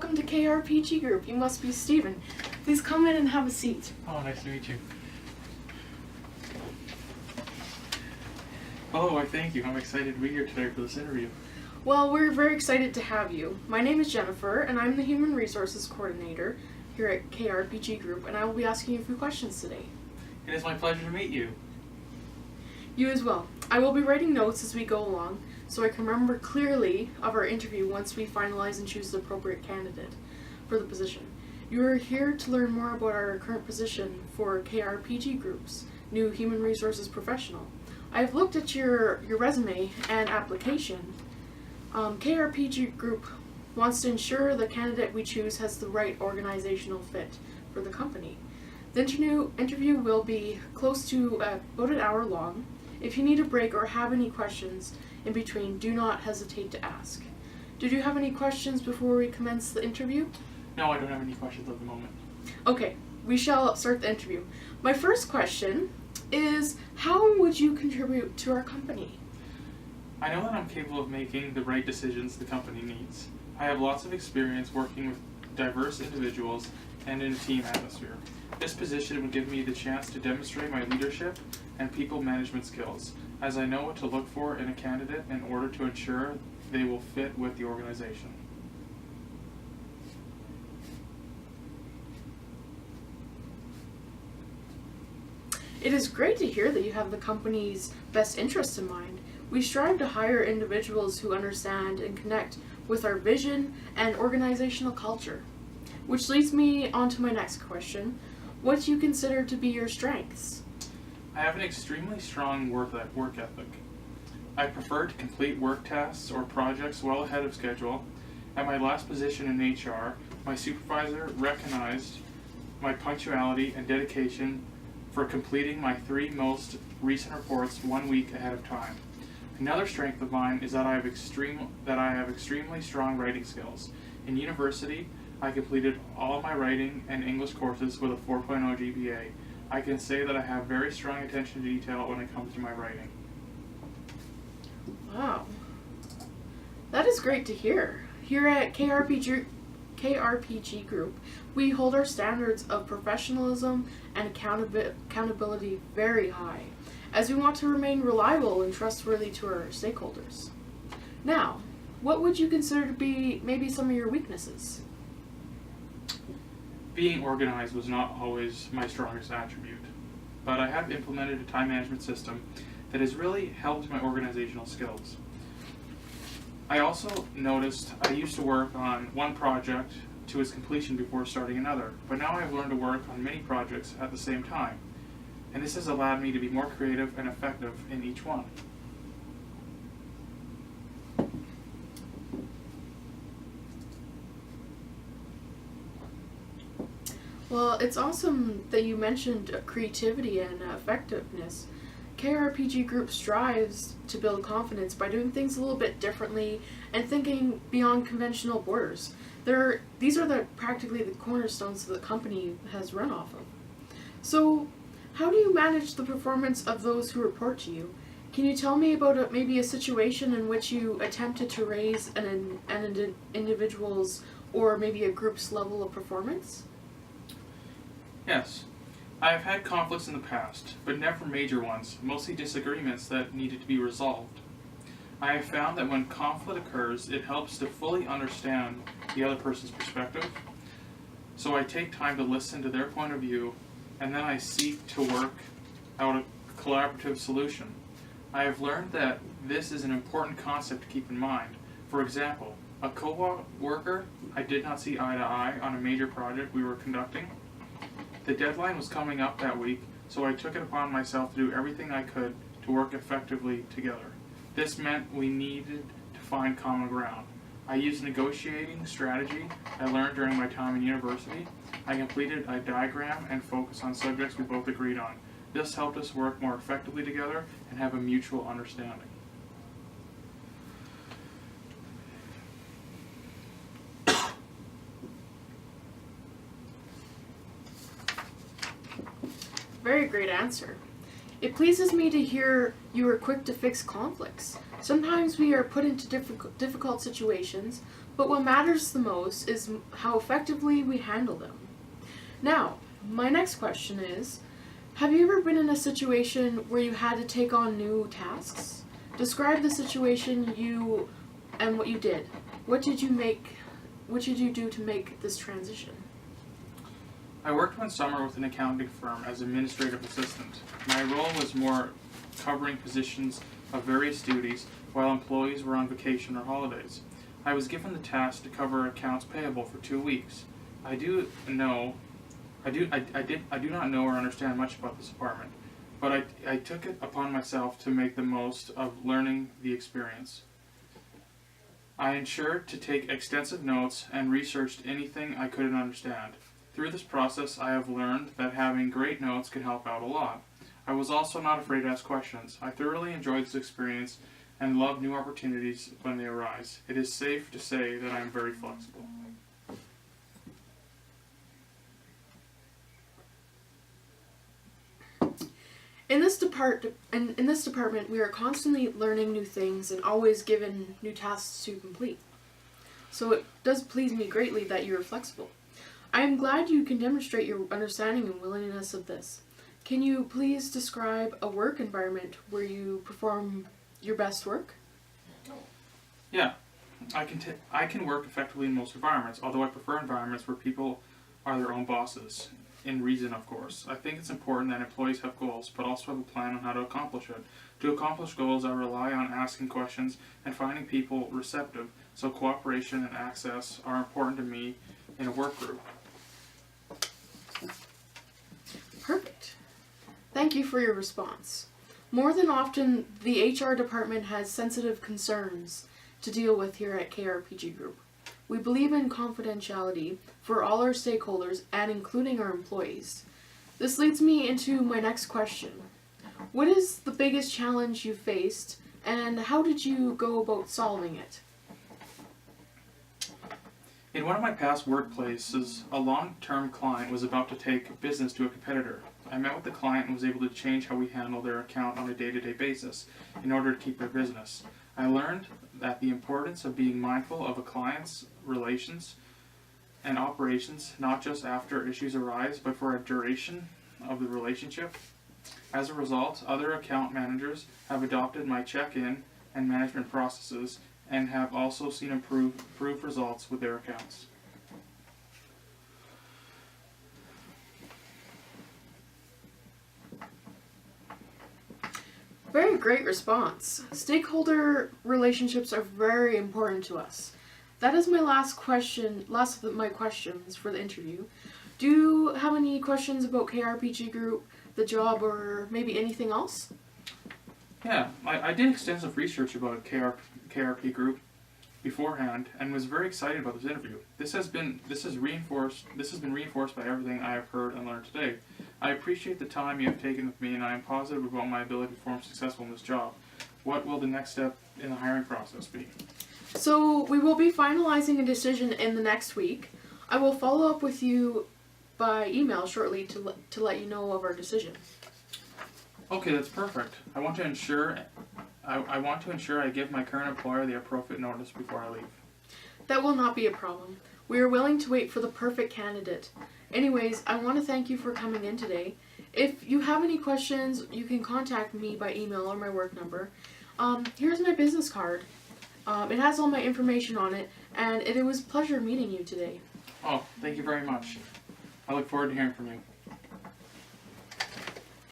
welcome to KRPG Group. You must be Steven. Please come in and have a seat. Oh, nice to meet you. Oh, I thank you. I'm excited to be here today for this interview. Well, we're very excited to have you. My name is Jennifer, and I'm the Human Resources Coordinator here at KRPG Group, and I will be asking you a few questions today. It is my pleasure to meet you. You as well. I will be writing notes as we go along, so I can remember clearly of our interview once we finalize and choose the appropriate candidate for the position. You are here to learn more about our current position for KRPG Group's new Human Resources Professional. I've looked at your resume and application. KRPG Group wants to ensure the candidate we choose has the right organizational fit for the company. The interview will be close to about an hour long. If you need a break or have any questions in between, do not hesitate to ask. Did you have any questions before we commence the interview? No, I don't have any questions at the moment. Okay, we shall start the interview. My first question is, how would you contribute to our company? I know that I'm capable of making the right decisions the company needs. I have lots of experience working with diverse individuals and in a team atmosphere. This position would give me the chance to demonstrate my leadership and people management skills, as I know what to look for in a candidate in order to ensure they will fit with the organization. It is great to hear that you have the company's best interests in mind. We strive to hire individuals who understand and connect with our vision and organizational culture. Which leads me on to my next question. What do you consider to be your strengths? I have an extremely strong work ethic. I prefer to complete work tasks or projects well ahead of schedule. At my last position in HR, my supervisor recognized my punctuality and dedication for completing my 3 most recent reports 1 week ahead of time. Another strength of mine is that I have extremely strong writing skills. In university, I completed all my writing and English courses with a 4.0 GPA. I can say that I have very strong attention to detail when it comes to my writing. Wow. That is great to hear. Here at KRPG Group, we hold our standards of professionalism and accountability very high, as we want to remain reliable and trustworthy to our stakeholders. Now, what would you consider to be maybe some of your weaknesses? Being organized was not always my strongest attribute, but I have implemented a time management system that has really helped my organizational skills. I also noticed I used to work on one project to its completion before starting another, but now I've learned to work on many projects at the same time, and this has allowed me to be more creative and effective in each one. Well, it's awesome that you mentioned creativity and effectiveness. KRPG Group strives to build confidence by doing things a little bit differently and thinking beyond conventional borders. These are practically the cornerstones that the company has run off of. So, how do you manage the performance of those who report to you? Can you tell me about maybe a situation in which you attempted to raise an individual's or maybe a group's level of performance? Yes, I have had conflicts in the past, but never major ones, mostly disagreements that needed to be resolved. I have found that when conflict occurs, it helps to fully understand the other person's perspective, so I take time to listen to their point of view, and then I seek to work out a collaborative solution. I have learned that this is an important concept to keep in mind. For example, a co-worker I did not see eye to eye on a major project we were conducting. The deadline was coming up that week, so I took it upon myself to do everything I could to work effectively together. This meant we needed to find common ground. I used negotiating strategy I learned during my time in university. I completed a diagram and focused on subjects we both agreed on. This helped us work more effectively together and have a mutual understanding. Very great answer. It pleases me to hear you are quick to fix conflicts. Sometimes we are put into difficult situations, but what matters the most is how effectively we handle them. Now, my next question is, have you ever been in a situation where you had to take on new tasks? Describe the situation and what you did. What did you do to make this transition? I worked one summer with an accounting firm as administrative assistant. My role was more covering positions of various duties while employees were on vacation or holidays. I was given the task to cover accounts payable for 2 weeks. I do not know or understand much about this department, but I took it upon myself to make the most of learning the experience. I ensured to take extensive notes and researched anything I couldn't understand. Through this process, I have learned that having great notes can help out a lot. I was also not afraid to ask questions. I thoroughly enjoyed this experience and love new opportunities when they arise. It is safe to say that I am very flexible. In this department, we are constantly learning new things and always given new tasks to complete. So it does please me greatly that you are flexible. I am glad you can demonstrate your understanding and willingness of this. Can you please describe a work environment where you perform your best work? Yeah, I can work effectively in most environments, although I prefer environments where people are their own bosses. In reason, of course. I think it's important that employees have goals, but also have a plan on how to accomplish it. To accomplish goals, I rely on asking questions and finding people receptive, so cooperation and access are important to me in a work group. Perfect. Thank you for your response. More than often, the HR department has sensitive concerns to deal with here at KRPG Group. We believe in confidentiality for all our stakeholders and including our employees. This leads me into my next question. What is the biggest challenge you faced and how did you go about solving it? In one of my past workplaces, a long-term client was about to take business to a competitor. I met with the client and was able to change how we handle their account on a day-to-day basis in order to keep their business. I learned that the importance of being mindful of a client's relations and operations, not just after issues arise, but for a duration of the relationship. As a result, other account managers have adopted my check-in and management processes and have also seen improved results with their accounts. Very great response. Stakeholder relationships are very important to us. That is my last of my questions for the interview. Do you have any questions about KRPG Group, the job, or maybe anything else? Yeah, I did extensive research about KRP Group beforehand and was very excited about this interview. This has been reinforced by everything I have heard and learned today. I appreciate the time you have taken with me, and I am positive about my ability to perform successful in this job. What will the next step in the hiring process be? So we will be finalizing a decision in the next week. I will follow up with you by email shortly to let you know of our decision. Okay, that's perfect. I want to ensure I give my current employer the appropriate notice before I leave. That will not be a problem. We are willing to wait for the perfect candidate. Anyways, I want to thank you for coming in today. If you have any questions, you can contact me by email or my work number. Here's my business card. It has all my information on it, and it was a pleasure meeting you today. Oh, thank you very much. I look forward to hearing from you.